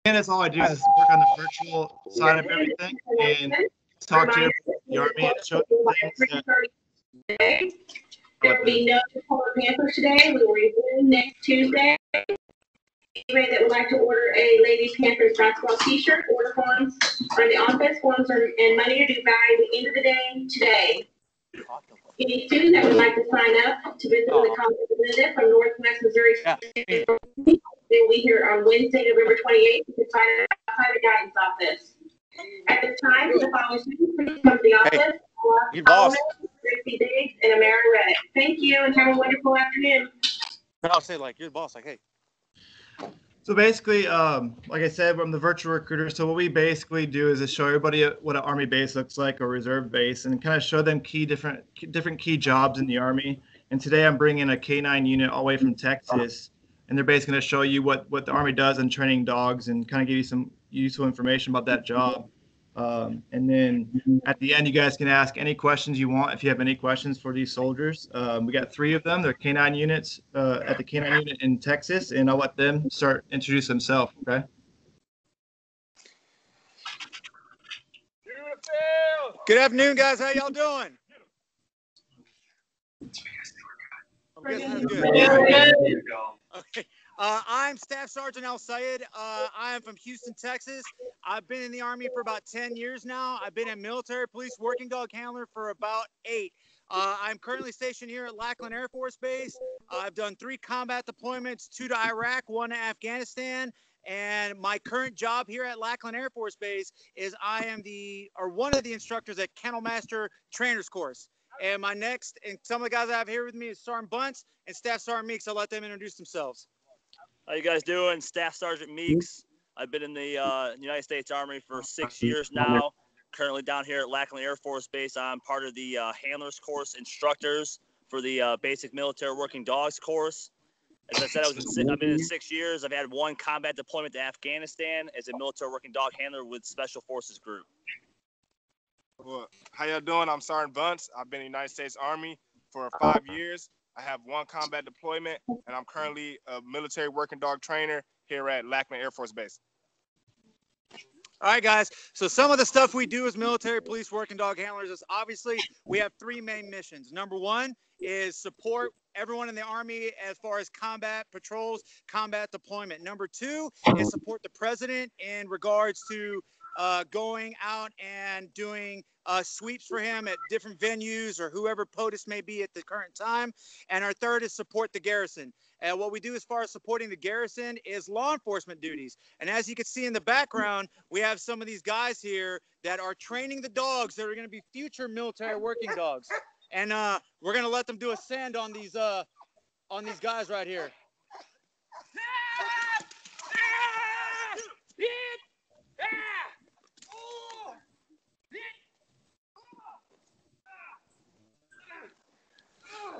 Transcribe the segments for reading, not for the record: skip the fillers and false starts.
that's all I do is work on the virtual side of everything and talk to the Army and show them things that there will be no Polar Panthers today. We will resume next Tuesday. Anybody that would like to order a Lady Panthers basketball T-shirt, order forms are in the office. Forms and money are due by the end of the day today. Any student that would like to sign up to visit with a college representative from Northwest Missouri State, they will be here on Wednesday, November 28th. You can sign up outside the guidance office. At this time, the following students please come to the office. You boss. Tracy Biggs and Amara Reddick. Thank you and have a wonderful afternoon. I'll say like you're the boss. Like, hey. So basically, like I said, I'm the virtual recruiter. So what we basically do is just show everybody what an Army base looks like, a reserve base, and kind of show them different key jobs in the Army. And today I'm bringing a K9 unit all the way from Texas, and they're basically going to show you what the Army does in training dogs and kind of give you some useful information about that job. And then at the end, you guys can ask any questions you want if you have any questions for these soldiers. We got 3 of them. They're K9 units at the K9 unit in Texas, and I'll let them introduce themselves, okay? Good afternoon, guys. How y'all doing? I'm guessing that's good. Okay. I'm Staff Sergeant Al Sayed. I am from Houston, Texas. I've been in the Army for about 10 years now. I've been a military police working dog handler for about 8. I'm currently stationed here at Lackland Air Force Base. I've done 3 combat deployments, 2 to Iraq, 1 to Afghanistan. And my current job here at Lackland Air Force Base is I am one of the instructors at Kennel Master Trainers Course. And my next, and some of the guys I have here with me is Sergeant Bunce and Staff Sergeant Meeks. I'll let them introduce themselves. How you guys doing? Staff Sergeant Meeks. I've been in the United States Army for 6 years now. Currently down here at Lackland Air Force Base. I'm part of the Handlers Course instructors for the Basic Military Working Dogs course. As I said, I've been in 6 years. I've had 1 combat deployment to Afghanistan as a military working dog handler with Special Forces Group. Well, how y'all doing? I'm Sergeant Bunce. I've been in the United States Army for 5 years. I have 1 combat deployment, and I'm currently a military working dog trainer here at Lackland Air Force Base. All right, guys. So some of the stuff we do as military police working dog handlers is obviously we have 3 main missions. Number 1 is support everyone in the Army as far as combat patrols, combat deployment. Number 2 is support the president in regards to going out and doing sweeps for him at different venues or whoever POTUS may be at the current time. And our 3rd is support the garrison. And what we do as far as supporting the garrison is law enforcement duties. And as you can see in the background, we have some of these guys here that are training the dogs that are going to be future military working dogs. And we're going to let them do a send on these guys right here.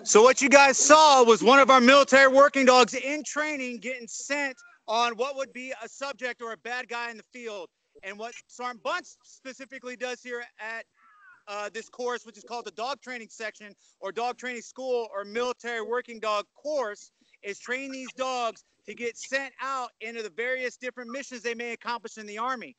So what you guys saw was one of our military working dogs in training getting sent on what would be a subject or a bad guy in the field. And what Sergeant Bunce specifically does here at this course, which is called the dog training section or dog training school or military working dog course, is train these dogs to get sent out into the various different missions they may accomplish in the Army.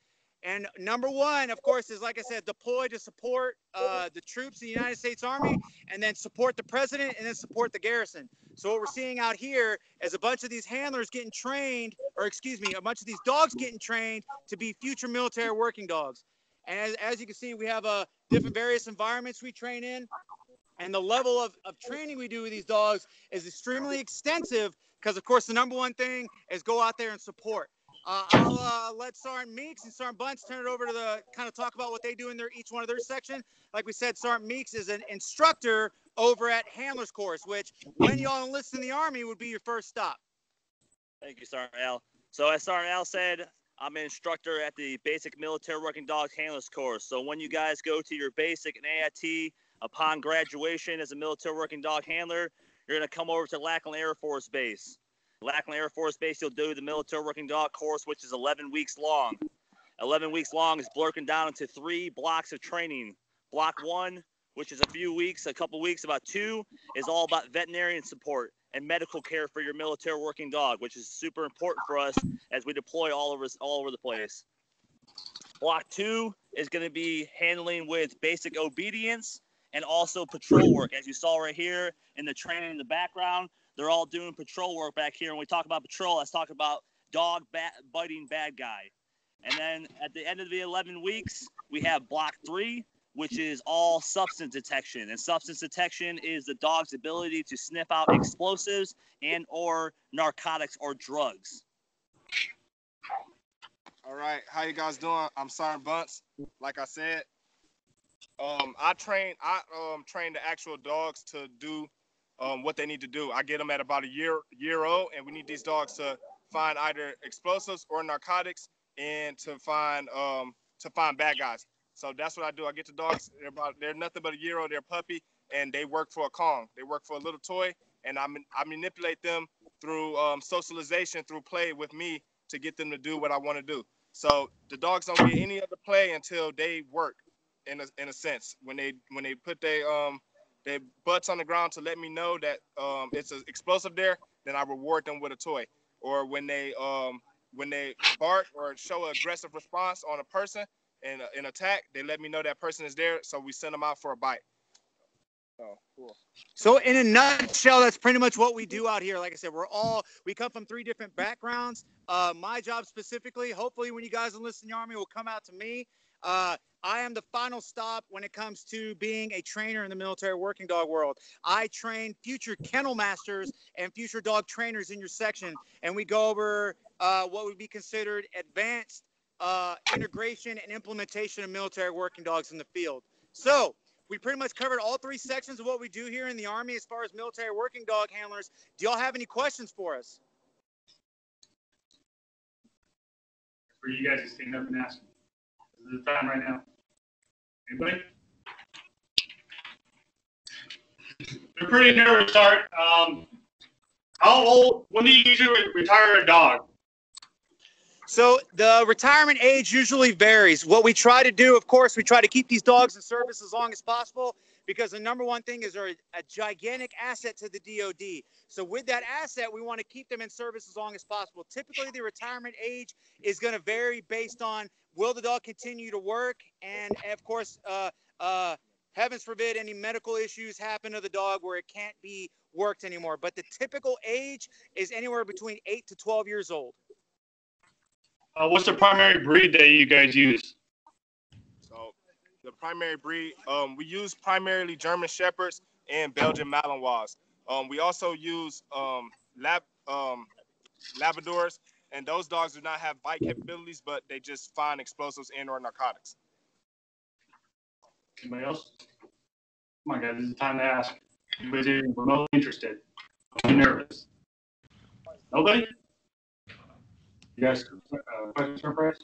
And number 1, of course, is, like I said, deploy to support the troops in the United States Army, and then support the president, and then support the garrison. So what we're seeing out here is a bunch of these handlers getting trained, or excuse me, a bunch of these dogs getting trained to be future military working dogs. And as you can see, we have different various environments we train in, and the level of training we do with these dogs is extremely extensive because, of course, the number 1 thing is go out there and support. I'll let Sergeant Meeks and Sergeant Bunce turn it over to the kind of talk about what they do in each one of their section. Like we said, Sergeant Meeks is an instructor over at Handlers Course, which when y'all enlist in the Army would be your first stop. Thank you, Sergeant Al. So as Sergeant Al said, I'm an instructor at the Basic Military Working Dog Handlers Course. So when you guys go to your basic and AIT upon graduation as a military working dog handler, you're going to come over to Lackland Air Force Base. Lackland Air Force Base, you'll do the military working dog course, which is 11 weeks long. 11 weeks long is broken down into 3 blocks of training. Block 1, which is a couple weeks, about 2, is all about veterinarian support. and medical care for your military working dog, which is super important for us as we deploy all over the place. Block 2 is going to be handling with basic obedience and also patrol work. As you saw right here in the training in the background, they're all doing patrol work back here. When we talk about patrol, let's talk about dog biting bad guy. And then at the end of the 11 weeks, we have block 3, which is all substance detection. And substance detection is the dog's ability to sniff out explosives and or narcotics or drugs. All right, how you guys doing? I'm Sergeant Bunce. Like I said, I train the actual dogs to do what they need to do. I get them at about a year old, and we need these dogs to find either explosives or narcotics, and to find bad guys. So that's what I do. I get the dogs. They're nothing but a year old. They're a puppy, and they work for a Kong. They work for a little toy, and I manipulate them through socialization, through play with me, to get them to do what I want to do. So the dogs don't get any other play until they work, in a sense. When they put their butts on the ground to let me know that it's an explosive there, then I reward them with a toy. Or when they bark or show an aggressive response on a person in an attack, they let me know that person is there, so we send them out for a bite. Oh, cool. So in a nutshell, that's pretty much what we do out here. Like I said, we come from 3 different backgrounds. My job specifically, hopefully when you guys enlist in the Army, will come out to me. I am the final stop when it comes to being a trainer in the military working dog world. I train future kennel masters and future dog trainers in your section, and we go over what would be considered advanced integration and implementation of military working dogs in the field. So we pretty much covered all 3 sections of what we do here in the Army as far as military working dog handlers. Do y'all have any questions for us? For you guys to stand up and ask. This is the time right now. Anybody? They're pretty nervous, Art. When do you usually retire a dog? So the retirement age usually varies. What we try to do, of course, we try to keep these dogs in service as long as possible, because the number one thing is they're a gigantic asset to the DoD. So with that asset, we want to keep them in service as long as possible. Typically, the retirement age is going to vary based on will the dog continue to work, and of course, heavens forbid any medical issues happen to the dog where it can't be worked anymore. But the typical age is anywhere between 8 to 12 years old. What's the primary breed that you guys use? So the primary breed, we use primarily German Shepherds and Belgian Malinois. We also use Labradors, and those dogs do not have bite capabilities, but they just find explosives and or narcotics. Anybody else? Come on, guys, this is the time to ask. Anybody's even remotely interested? Don't be nervous. Nobody? You guys, questions for Chris?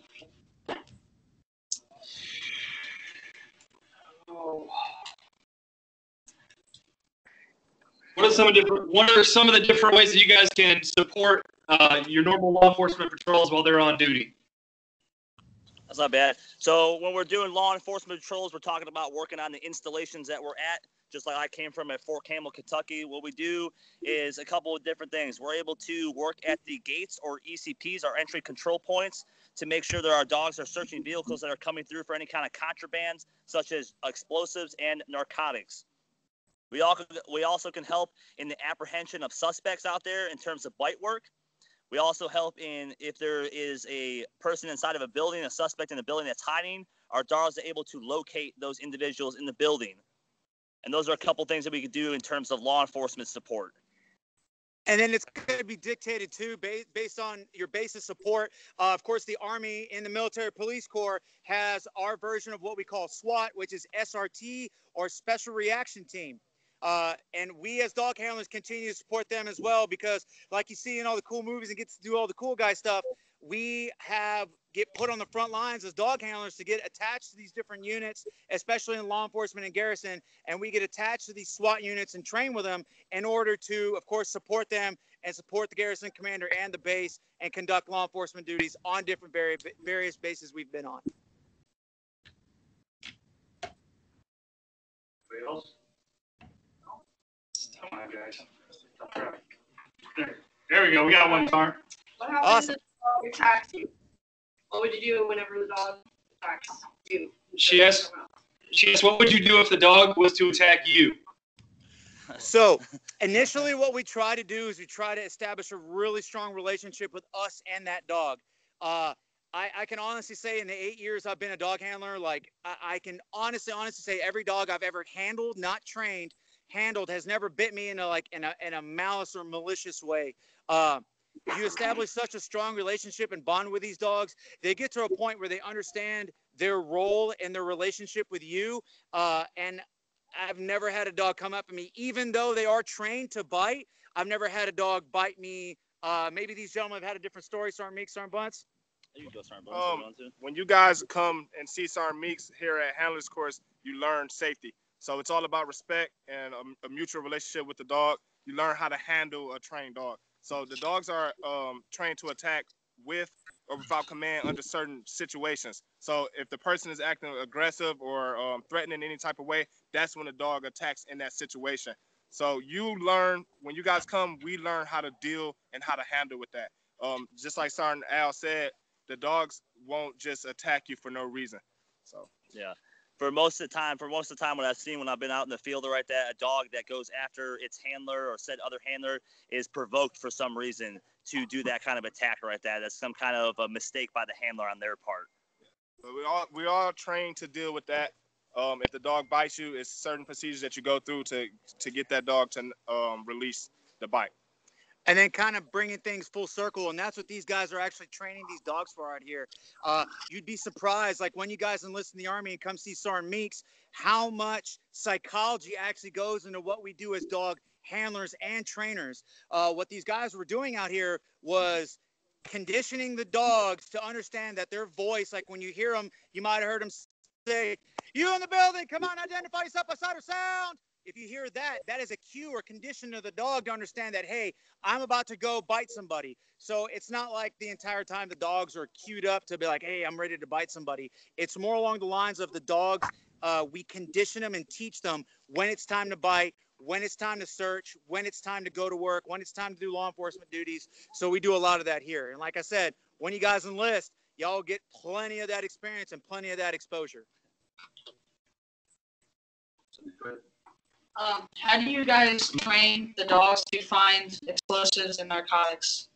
What are some of the different ways that you guys can support your normal law enforcement patrols while they're on duty? That's not bad. So when we're doing law enforcement patrols, we're talking about working on the installations that we're at. Just like I came from at Fort Campbell, Kentucky, what we do is a couple of different things. We're able to work at the gates, or ECPs, our entry control points, to make sure that our dogs are searching vehicles that are coming through for any kind of contrabands, such as explosives and narcotics. We also can help in the apprehension of suspects out there in terms of bite work. We also help in if there is a person inside of a building, a suspect in the building that's hiding, our dogs are able to locate those individuals in the building. And those are a couple things that we could do in terms of law enforcement support. And then it's going to be dictated, too, based on your base of support. Of course, the Army and the Military Police Corps has our version of what we call SWAT, which is SRT, or Special Reaction Team. And we as dog handlers continue to support them as well, because like you see in all the cool movies and get to do all the cool guy stuff, we get put on the front lines as dog handlers to get attached to these different units, especially in law enforcement and garrison. And we get attached to these SWAT units and train with them in order to, of course, support them and support the garrison commander and the base and conduct law enforcement duties on different various bases we've been on. Anybody else? Come on, guys. There we go. We got one, Sarn. What happens Awesome. if the dog attacks you? What would you do whenever the dog attacks you? She asked, what would you do if the dog was to attack you? So initially what we try to do is we try to establish a really strong relationship with us and that dog. I can honestly say in the 8 years I've been a dog handler, like I can honestly say every dog I've ever handled, not trained, handled, has never bit me in a malice or malicious way. You establish such a strong relationship and bond with these dogs. They get to a point where they understand their role and their relationship with you. And I've never had a dog come up to me, even though they are trained to bite. I've never had a dog bite me. Maybe these gentlemen have had a different story. Sergeant Meeks, Sergeant Bunce. You can go, Sergeant Bunce. When you guys come and see Sergeant Meeks here at Handler's Course, you learn safety. So it's all about respect and a mutual relationship with the dog. You learn how to handle a trained dog. So the dogs are trained to attack with or without command under certain situations. So if the person is acting aggressive or threatening in any type of way, that's when the dog attacks in that situation. So you learn, when you guys come, we learn how to deal and how to handle with that. Just like Sergeant Al said, the dogs won't just attack you for no reason. So yeah. For most of the time what I've seen when I've been out in the field or like that, a dog that goes after its handler or said other handler is provoked for some reason to do that kind of attack like that. That's some kind of a mistake by the handler on their part. But we all trained to deal with that. If the dog bites you, it's certain procedures that you go through to get that dog to release the bite. And then kind of bringing things full circle, and that's what these guys are actually training these dogs for out here. You'd be surprised, like when you guys enlist in the Army and come see Sergeant Meeks, how much psychology actually goes into what we do as dog handlers and trainers. What these guys were doing out here was conditioning the dogs to understand that their voice, like when you hear them, you might have heard them say, "You in the building, come on, identify yourself by sight or sound." If you hear that, that is a cue or condition to the dog to understand that, hey, I'm about to go bite somebody. So it's not like the entire time the dogs are queued up to be like, hey, I'm ready to bite somebody. It's more along the lines of the dogs. We condition them and teach them when it's time to bite, when it's time to search, when it's time to go to work, when it's time to do law enforcement duties. So we do a lot of that here. And like I said, when you guys enlist, y'all get plenty of that experience and plenty of that exposure. How do you guys train the dogs to find explosives and narcotics?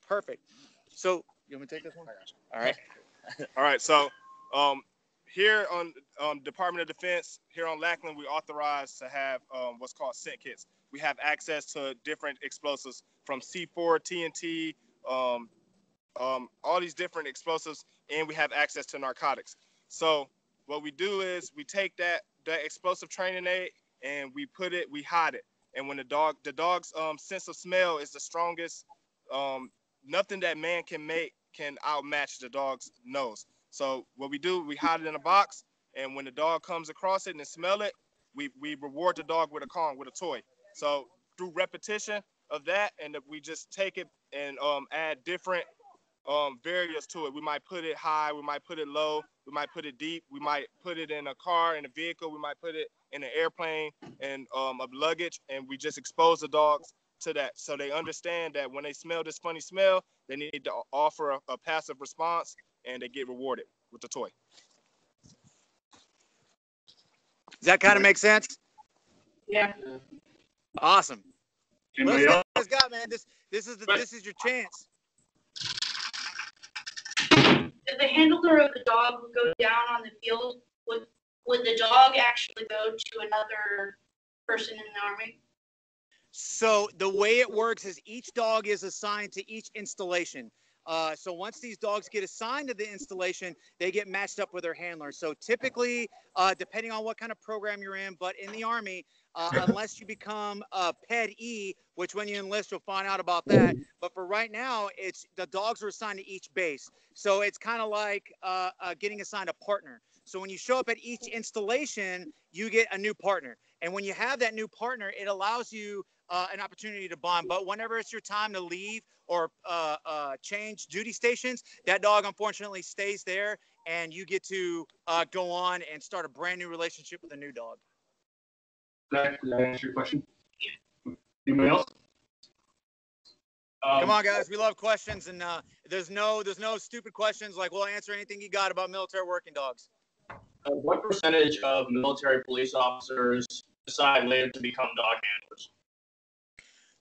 Perfect. So you want me to take this one? All right. All right. So here on Department of Defense, here on Lackland, we authorize to have what's called scent kits. We have access to different explosives from C4, TNT, all these different explosives, and we have access to narcotics. So what we do is we take that explosive training aid and we hide it. And when the dog's sense of smell is the strongest, nothing that man can make can outmatch the dog's nose. So what we do, we hide it in a box, and when the dog comes across it and smell it, we reward the dog with a toy. So through repetition of that, and we just take it and add different variants to it. We might put it high, we might put it low, we might put it deep, we might put it in a car, in a vehicle, we might put it in an airplane and of luggage, and we just expose the dogs to that. So they understand that when they smell this funny smell, they need to offer a passive response, and they get rewarded with the toy. Does that kind of make sense? Yeah. Awesome. What Anybody else else? you guys got, man? This is your chance. If the handler of the dog would go down on the field, would the dog actually go to another person in the Army? So the way it works is each dog is assigned to each installation. So once these dogs get assigned to the installation, they get matched up with their handler. So typically, depending on what kind of program you're in, but in the Army, unless you become a Ped E, which when you enlist, you'll find out about that. But for right now, it's the dogs are assigned to each base. So it's kind of like getting assigned a partner. So when you show up at each installation, you get a new partner. And when you have that new partner, it allows you an opportunity to bond. But whenever it's your time to leave or change duty stations, that dog unfortunately stays there, and you get to go on and start a brand new relationship with a new dog. Did that answer your question? Anybody else? Come on, guys. We love questions, and there's no stupid questions. Like, we'll answer anything you got about military working dogs. What percentage of military police officers decide later to become dog handlers?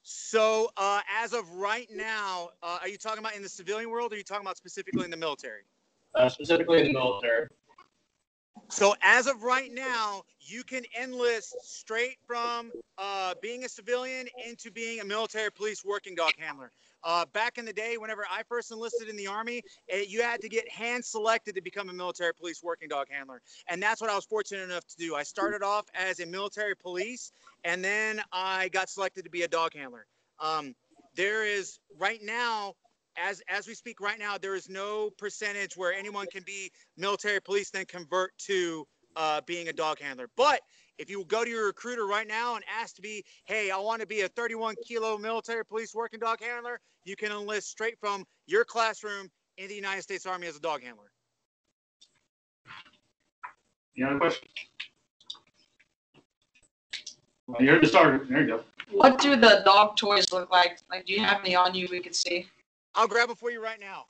So, as of right now, are you talking about in the civilian world, or are you talking about specifically in the military? Specifically in the military. So, as of right now, you can enlist straight from being a civilian into being a military police working dog handler. Back in the day, whenever I first enlisted in the Army, you had to get hand selected to become a military police working dog handler. And that's what I was fortunate enough to do. I started off as a military police, and then I got selected to be a dog handler. There is right now, as we speak right now, there is no percentage where anyone can be military police then convert to being a dog handler. But if you go to your recruiter right now and ask to be, hey, I want to be a 31-kilo military police working dog handler, you can enlist straight from your classroom in the United States Army as a dog handler. Any other questions? Well, you're the starter. There you go. What do the dog toys look like? Like, do you have any on you we can see? I'll grab them for you right now.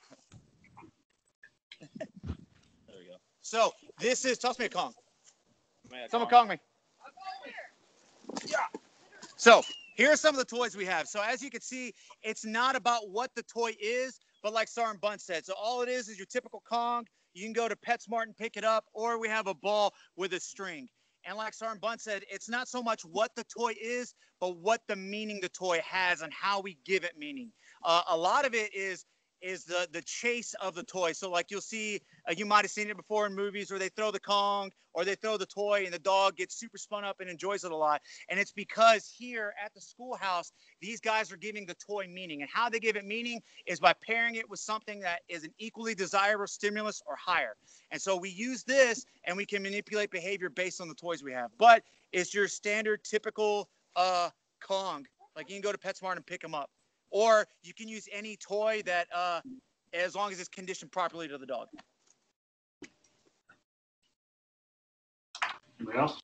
There we go. So this is, toss me a Kong. Man, Someone Kong me. Yeah. So here's some of the toys we have. So as you can see, it's not about what the toy is, but like Sergeant Bunt said. So all it is your typical Kong. You can go to PetSmart and pick it up, or we have a ball with a string. And like Sergeant Bunt said, it's not so much what the toy is, but what the meaning the toy has and how we give it meaning. A lot of it is the chase of the toy. So like you'll see, you might have seen it before in movies where they throw the Kong or they throw the toy and the dog gets super spun up and enjoys it a lot. And it's because here at the schoolhouse, these guys are giving the toy meaning. And how they give it meaning is by pairing it with something that is an equally desirable stimulus or higher. And so we use this and we can manipulate behavior based on the toys we have. But it's your standard typical Kong. Like you can go to PetSmart and pick them up. Or you can use any toy that, as long as it's conditioned properly to the dog. Anybody else?